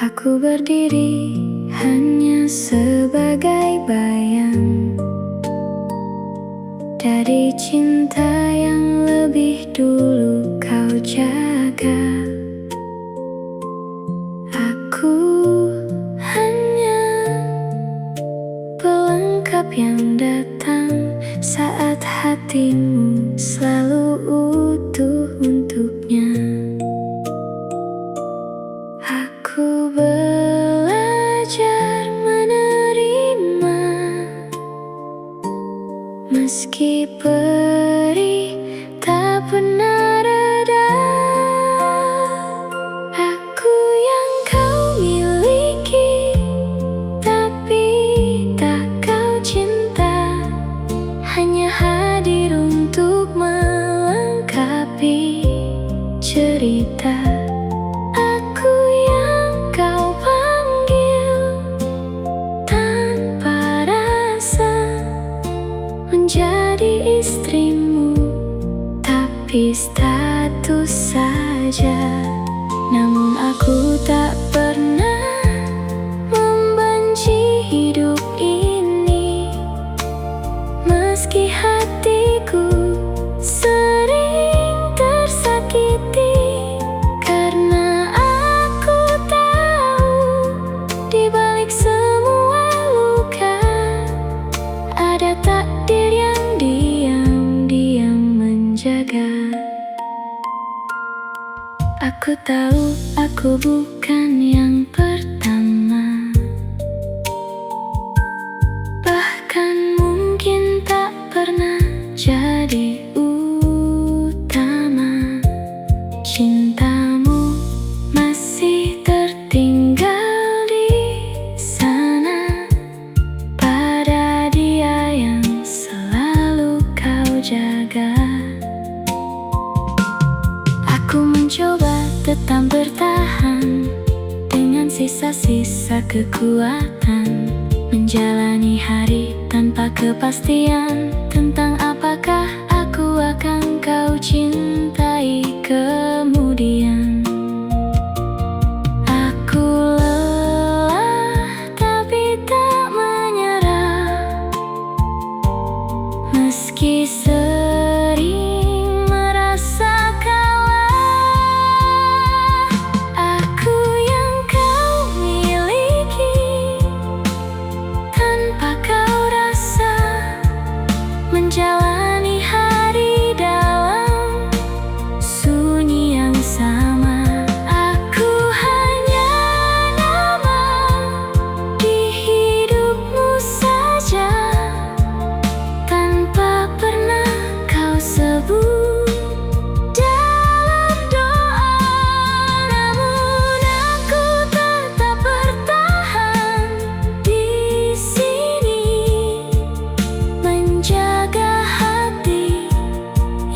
Aku berdiri hanya sebagai bayang dari cinta yang lebih dulu kau jaga. Aku hanya pelengkap yang datang saat hatimu selalu utuh untuknya. Aku belajar menerima meski perih tak pernah reda. Aku yang kau miliki tapi tak kau cinta, hanya hadir untuk melengkapi cerita. Aku yang kau panggil tanpa rasa menjadi istrimu, tapi status saja. Namun aku tak pernah membenci hidup ini, meski hatiku sering tersakiti. Karena aku tahu di balik semua luka ada takdir yang diam-diam menjaga. Aku tahu aku bukan yang pertama, bahkan mungkin tak pernah jadi utama. Cintamu masih tertinggal di sana, pada dia yang selalu kau jaga. Aku mencoba tetap bertahan dengan sisa-sisa kekuatan, menjalani hari tanpa kepastian tentang apakah aku akan kau cintai kemudian. Aku lelah tapi tak menyerah, meski sering merasa kalah. Aku yang kau miliki tanpa kau rasa, menjalani hari dalam sunyi yang sama. Aku hanya nama di hidupmu saja, tanpa pernah kau sebut dalam doa. Namun aku tetap bertahan di sini, menjaga hati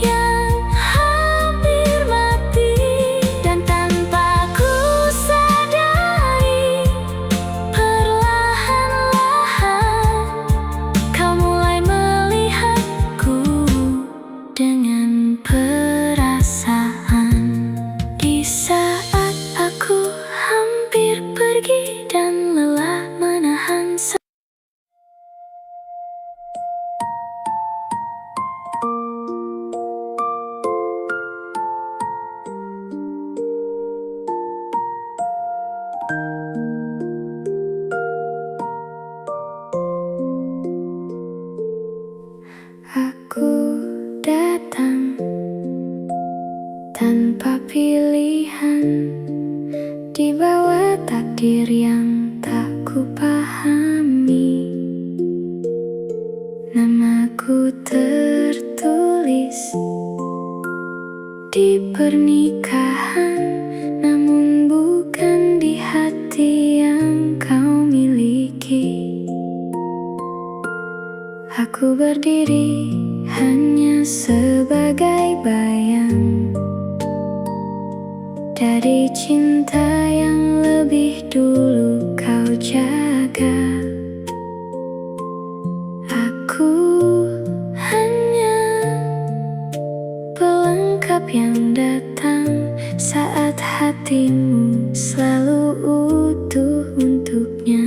yang hampir mati. Dan tanpa ku sadari, perlahan-lahan kau mulai melihatku dengan perasaan. Di saat aku hampir pergi dan lelah menahan aku datang tanpa pilihan, di bawah takdir yang tak kupahami. Namaku tertulis di pernikahan, namun bukan di hati yang kau miliki. Aku berdiri hanya sebagai bayang dari cinta yang lebih dulu kau jaga. Aku hanya pelengkap yang datang saat hatimu selalu utuh untuknya.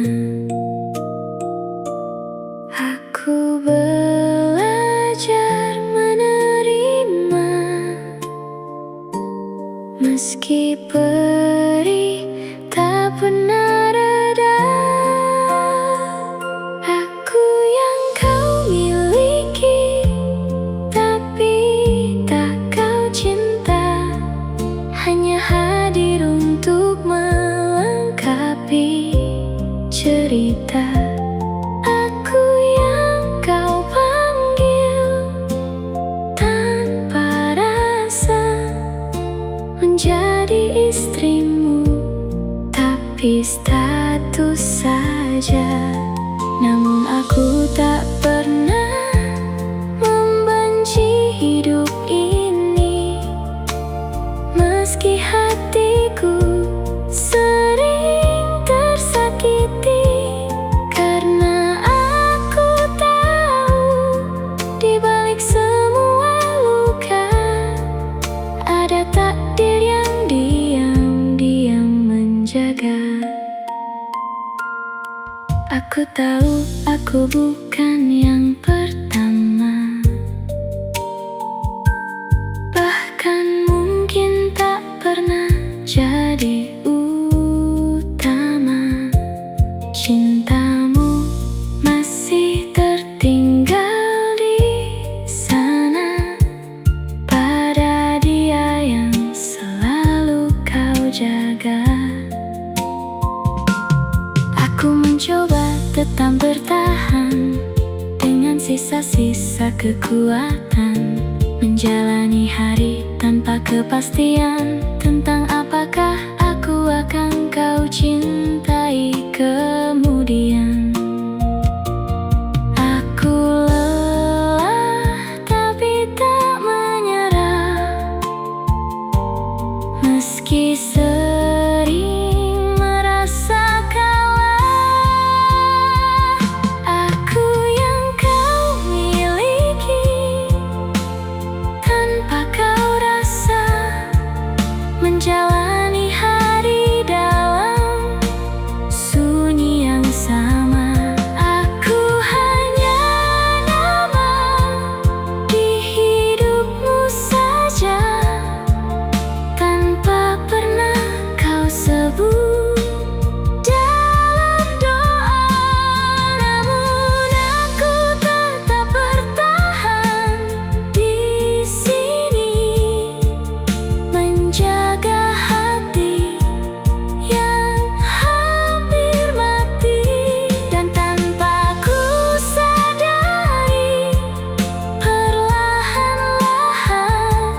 Aku belajar menerima meski perih tak pernah reda. Aku yang kau miliki tapi tak kau cinta, hanya hadir untuk melengkapi cerita. Aku yang kau panggil tanpa rasa menjadi istrimu, tapi status saja. Namun aku tak pernah membenci hidup ini, meski hatiku sering tersakiti, karena aku tahu di balik semua luka ada takdir yang diam-diam menjaga. Aku tahu aku bukan yang pertama, bahkan mungkin tak pernah jadi utama. Cintamu masih tertinggal di sana, pada dia yang selalu kau jaga. Aku mencoba tetap bertahan dengan sisa-sisa kekuatan, menjalani hari tanpa kepastian tentang apakah aku akan kau cintai kemudian. Aku lelah tapi tak menyerah, meski sering merasa kalah. Aku yang kau miliki tanpa kau rasa, menjalani hari dalam sunyi yang sama. Aku hanya nama di hidupmu saja, tanpa pernah kau sebut dalam doa. Namun aku tetap bertahan di sini, menjaga hati yang hampir mati. Dan tanpa ku sadari, perlahan-lahan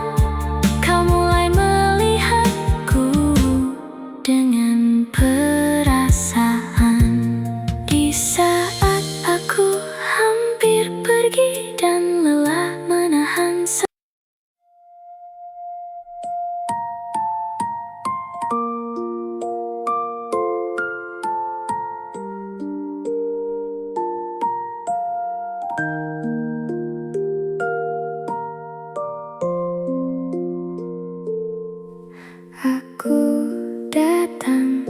kau mulai melihatku dengan perasaan. Di saat aku hampir pergi dan lelah menahan aku datang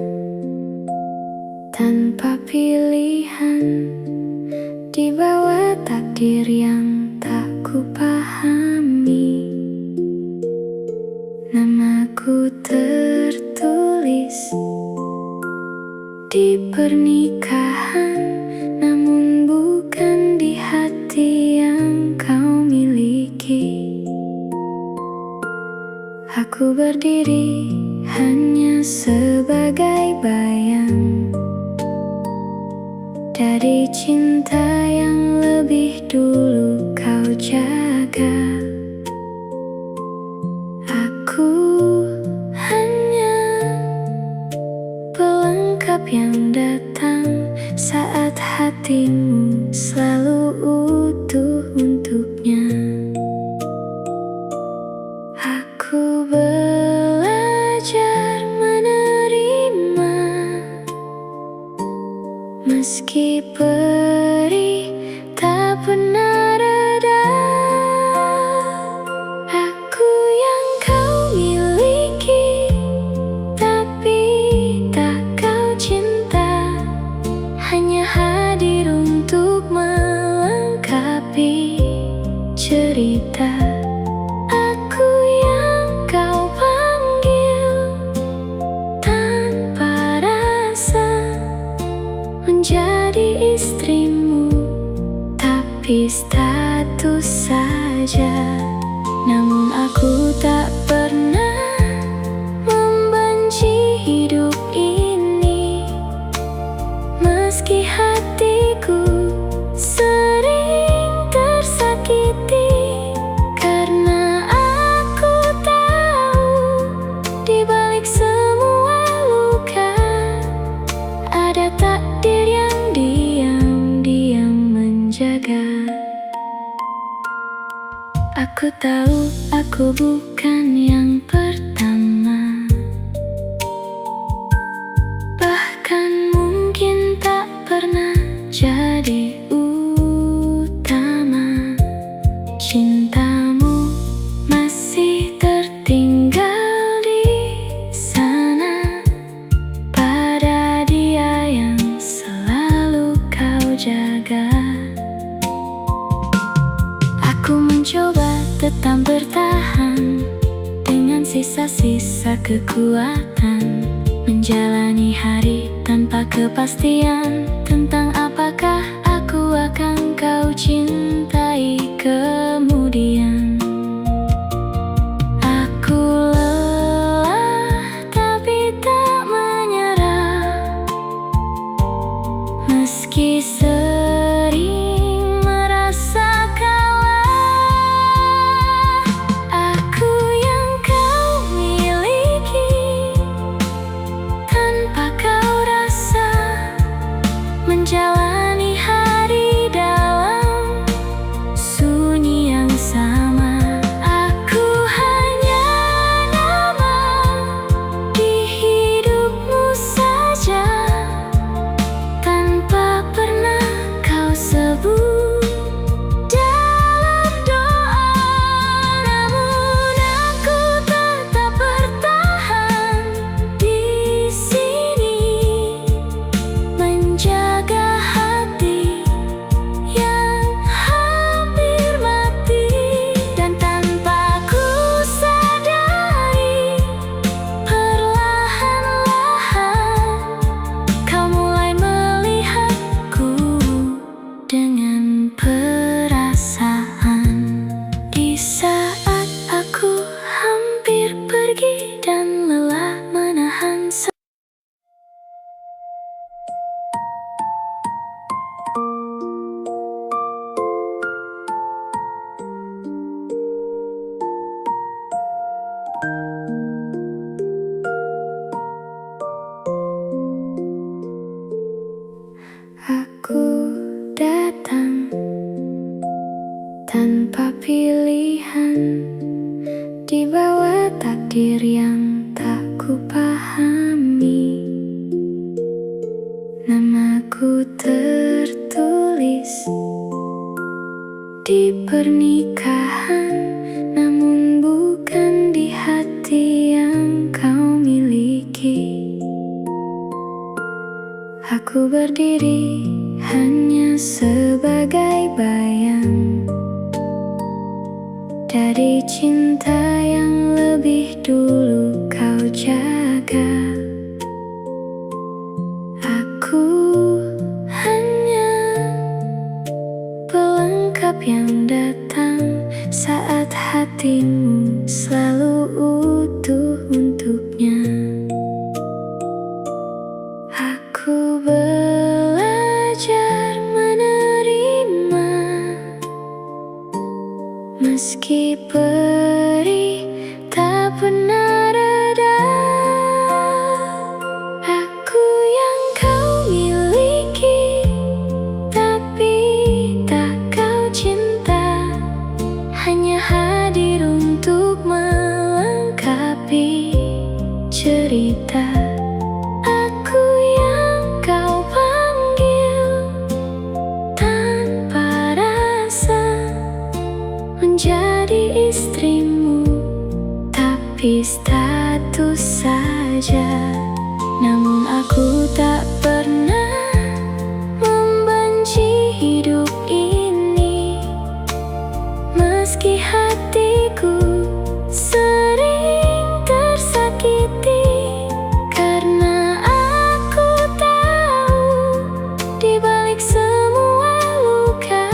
tanpa pilihan, di bawah takdir yang tak kupahami. Namaku tertulis di pernikahan, namun bukan di hati yang kau miliki. Aku berdiri hanya sebagai bayang dari cinta yang lebih dulu kau jaga. Aku hanya pelengkap yang datang saat hatimu selalu utuh untuknya. Aku belajar menerima meski perih tak pernah reda. Aku yang kau miliki tapi status saja. Namun aku tak pernah membenci hidup ini, meski hatiku sering tersakiti. Karena aku tahu di balik semua luka ada takdir yang diam-diam menjaga. Aku tahu aku bukan yang pertama, bahkan mungkin tak pernah jadi utama. Cintamu masih tertinggal di sana, pada dia yang selalu kau jaga. Aku mencoba tetap bertahan dengan sisa-sisa kekuatan, menjalani hari tanpa kepastian tentang apakah aku akan kau cintai kemudian. Aku lelah tapi tak menyerah, meski sering merasa kalah. Aku yang kau miliki tanpa kau rasa, menjalani hari dalam sunyi yang sama. Aku hanya nama di hidupmu saja, tanpa pernah kau sebut dalam doa. Namun aku tetap bertahan di sini, menjaga hati yang hampir mati. Dan tanpa ku sadari, perlahan-lahan kau mulai melihatku dengan perasaan. Di saat aku hampir pergi dan lelah menahan aku datang tanpa pilihan, di bawah takdir yang tak kupahami. Namaku tertulis di pernikahan, namun bukan di hati yang kau miliki. Aku berdiri hanya sebagai bayang dari cinta yang lebih dulu kau jaga. Aku hanya pelengkap yang datang saat hatimu selalu utuh untuknya. Aku belajar menerima, meski perih tak pernah reda. Aku yang kau miliki tapi tak kau cinta, hanya hadir untuk melengkapi cerita. Aku yang kau panggil tanpa rasa, menjadi istrimu tapi status saja. Namun aku tak pernah membenci hidup ini, meski hatiku sering tersakiti. Karena aku tahu di balik semua luka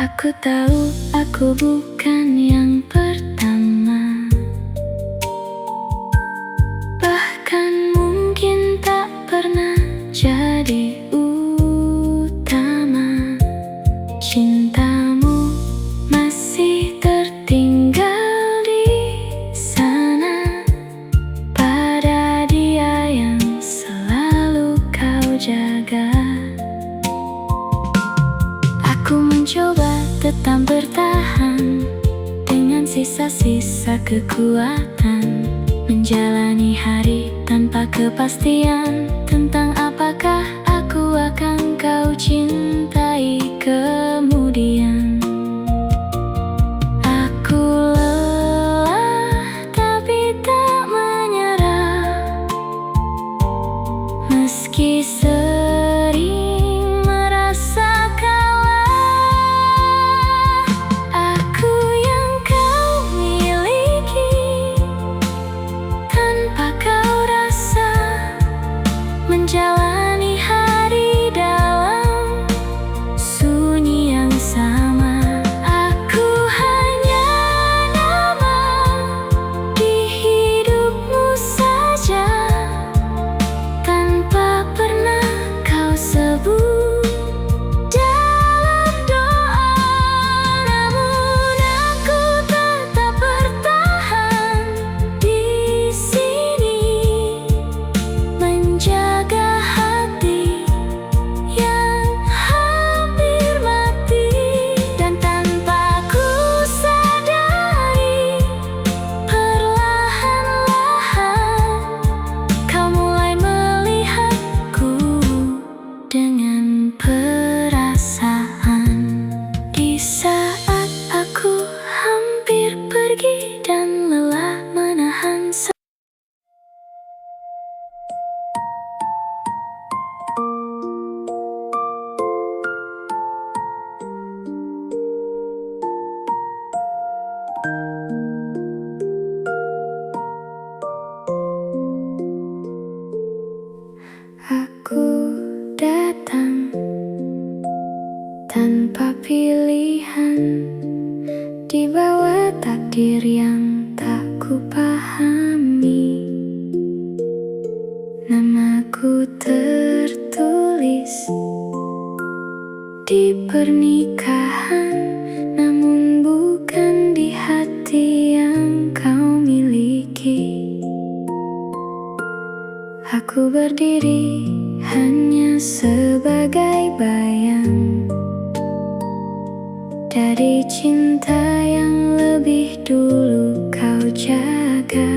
Aku tahu aku bukan yang pertama, bahkan mungkin tak pernah jadi utama. Cintamu masih tertinggal di sana, pada dia yang selalu kau jaga. Aku mencoba tetap bertahan dengan sisa-sisa kekuatan, menjalani hari tanpa kepastian tentang apakah aku akan kau cintai kemudian. Aku lelah tapi tak menyerah, meski sering merasa kalah. Aku yang kau miliki tanpa kau rasa, menjalani hari dalam sunyi yang sama. Aku hanya nama di hidupmu saja, tanpa pernah kau sebut dalam doa. Namun aku tetap bertahan di sini, menjaga hati yang hampir mati. Dan tanpa ku sadari, perlahan-lahan kau mulai melihatku dengan perasaan. Di saat aku hampir pergi dan lelah menahan aku datang tanpa pilihan, di bawah takdir yang tak kupahami. Namaku tertulis di pernikahan, namun bukan di hati yang kau miliki. Aku berdiri hanya sebagai bayang dari cinta yang lebih dulu kau jaga.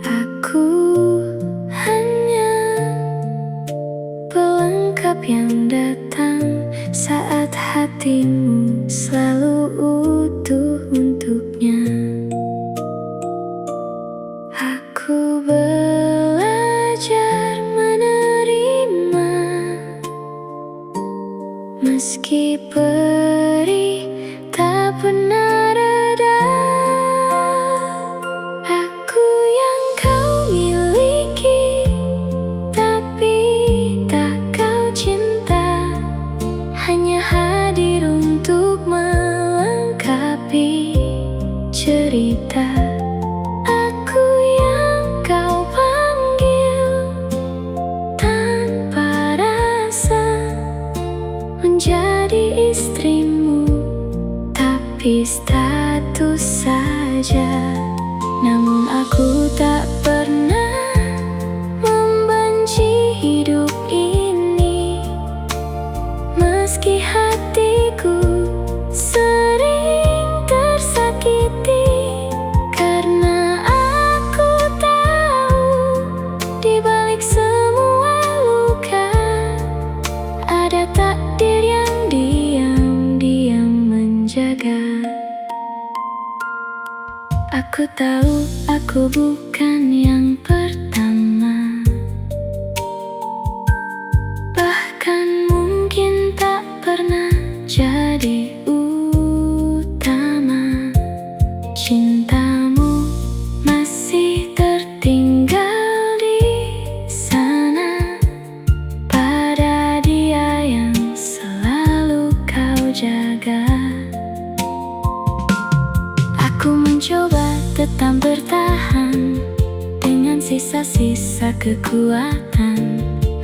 Aku hanya pelengkap yang datang saat hatimu selalu utuh untuknya. Aku belajar menerima, meski perih tak pernah reda. Aku yang kau miliki tapi tak kau cinta, hanya hadir untuk melengkapi cerita. Aku yang kau panggil tanpa rasa, menjadi istrimu tapi status saja. Namun aku tak pernah membenci hidup ini, meski hatiku sering tersakiti. Karena aku tahu di balik semua luka ada takdir yang diam-diam menjaga. Aku tahu aku bukan yang pertama, bahkan mungkin tak pernah jadi utama. Cintamu masih tertinggal di sana, pada dia yang selalu mencoba tetap bertahan dengan sisa-sisa kekuatan,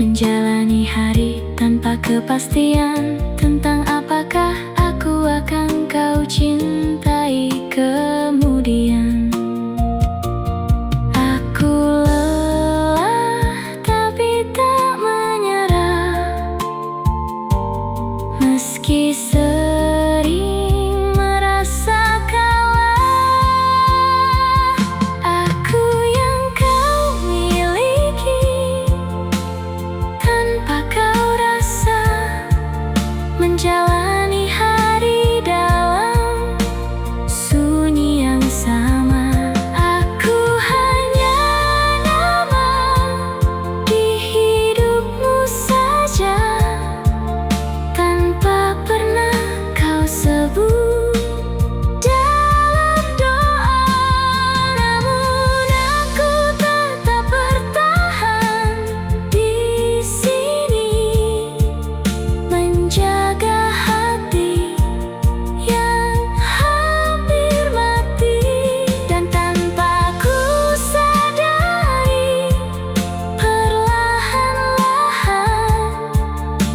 menjalani hari tanpa kepastian tentang apakah aku akan kau cintai kemudian. Aku lelah tapi tak menyerah, meski sering merasa kalah. Aku yang kau miliki tanpa kau rasa, menjalani hari dalam sunyi yang sama. Aku hanya nama di hidupmu saja, tanpa pernah kau sebut dalam doa. Namun aku tetap bertahan di sini, menjaga hati yang hampir mati. Dan tanpa ku sadari, perlahan-lahan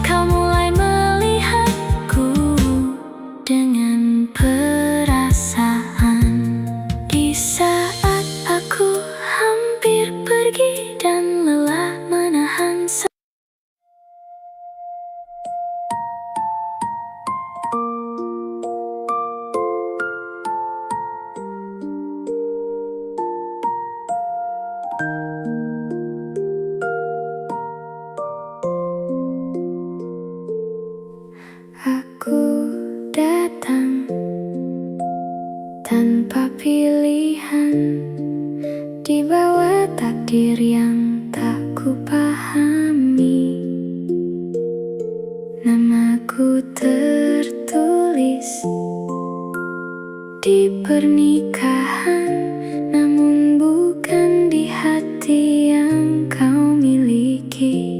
kau mulai melihatku dengan perasaan. Di saat aku hampir pergi dan lelah menahan aku datang tanpa pilihan, di bawah takdir yang tak kupahami. Namaku tertulis di pernikahan, namun bukan di hati yang kau miliki.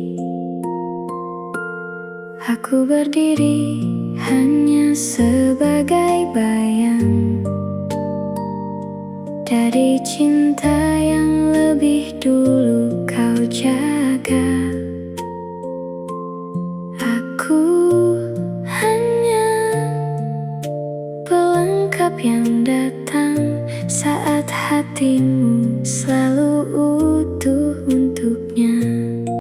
Aku berdiri hanya sebagai bayang dari cinta yang lebih dulu kau jaga. Aku hanya pelengkap yang datang saat hatimu selalu